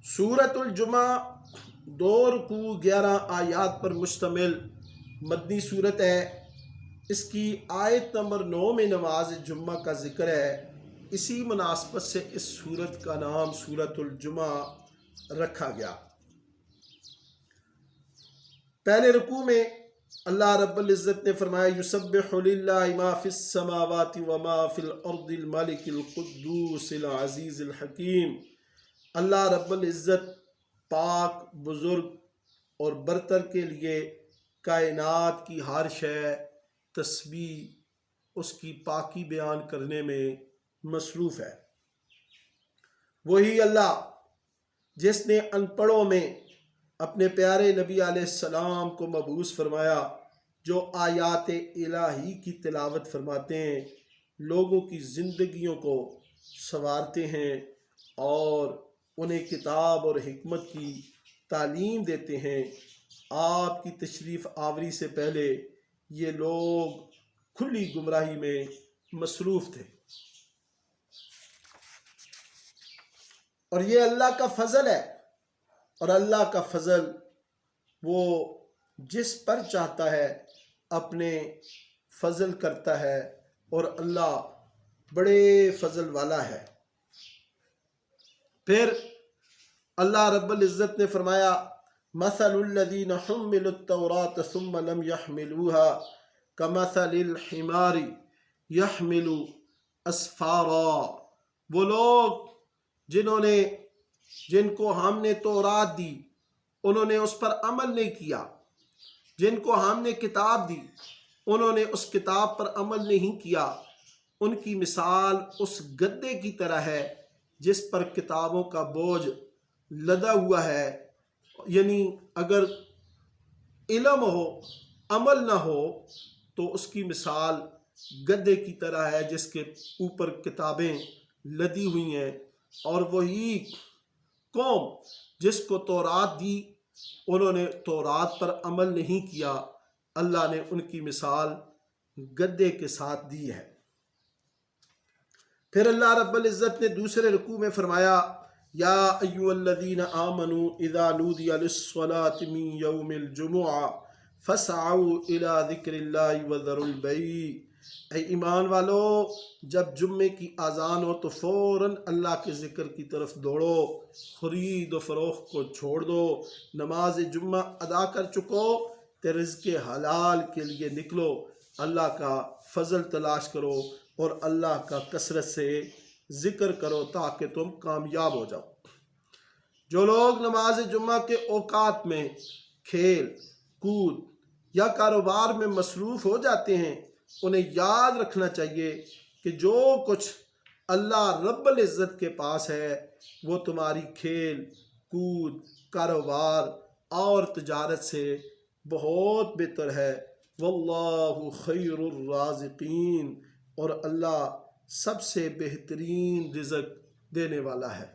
सूरतुल जुमा 2 रुकू 11 आयात पर मुश्तमिल मदनी सूरत है। इसकी आयत नंबर 9 में नमाज जुम्मा का ज़िक्र है। इसी मुनासबत से इस सूरत का नाम सूरतुल जुमा रखा गया। पहले रुकू में अल्लाह रब्बुल इज़्ज़त ने फरमाया युसब्बिहु लिल्लाहि मा फिस समावाति व मा फिल अर्दिल मालिकिल कुद्दूसिल अज़ीज़िल हकीम। अल्लाह रब्बुल इज़्ज़त पाक, बुज़ुर्ग और बरतर के लिए कायनात की हर शय तस्बीह उसकी पाकी बयान करने में मसरूफ़ है। वही अल्लाह जिसने अनपढ़ों में अपने प्यारे नबी अलैहिस्सलाम को मबूस फरमाया, जो आयात इलाही की तिलावत फरमाते हैं, लोगों की ज़िंदगियों को संवारते हैं और उन्हें किताब और हिकमत की तालीम देते हैं। आपकी तशरीफ़ आवरी से पहले ये लोग खुली गुमराही में मसरूफ़ थे। और ये अल्लाह का फ़ज़ल है, और अल्लाह का फ़ज़ल वो जिस पर चाहता है अपने फ़ज़ल करता है, और अल्लाह बड़े फ़ज़ल वाला है। फिर अल्लाह रब्बुल इज़्ज़त ने फरमाया मसलुल्लज़ीना हुम्मिलुत तौरात सुम्मा लम यहमिलूहा कमसलिल हिमारी यहमिलु अस्फ़ारा। वो लोग जिनको हमने तौरात दी उन्होंने उस पर अमल नहीं किया, जिनको हमने किताब दी उन्होंने उस किताब पर अमल नहीं किया, उनकी मिसाल उस गद्दे की तरह है जिस पर किताबों का बोझ लदा हुआ है। यानी अगर इल्म हो अमल ना हो तो उसकी मिसाल गद्दे की तरह है जिसके ऊपर किताबें लदी हुई हैं। और वही कौम जिसको तौरात दी उन्होंने तौरात पर अमल नहीं किया, अल्लाह ने उनकी मिसाल गद्दे के साथ दी है। फिर अल्लाह रब्बुल इज़्ज़त ने दूसरे रुकू में फरमाया या अय्युहल्लज़ीना आमनू इज़ा नूदिया लिस्सलाति मिन यौमिल जुमुआ फसअऊ इला ज़िक्रिल्लाहि व ज़रुल बैअ। ऐ ईमान वालो, जब जुम्मे की आज़ान हो तो फ़ौरन अल्लाह के ज़िक्र की तरफ दौड़ो, खरीद व फरोख्त को छोड़ दो, नमाज जुम्मा अदा कर चुको तो रिज़्क़ हलाल के लिए निकलो, अल्लाह का फ़ज़ल तलाश करो और अल्लाह का कसरत से ज़िक्र करो ताकि तुम कामयाब हो जाओ। जो लोग नमाज जुम्मा के औकात में खेल कूद या कारोबार में मसरूफ़ हो जाते हैं, उन्हें याद रखना चाहिए कि जो कुछ अल्लाह रब्बुल इज़्ज़त के पास है वो तुम्हारी खेल कूद, कारोबार और तिजारत से बहुत बेहतर है। वल्लाहु खैरुर राज़िकीन, और अल्लाह सबसे बेहतरीन रिज़्क़ देने वाला है।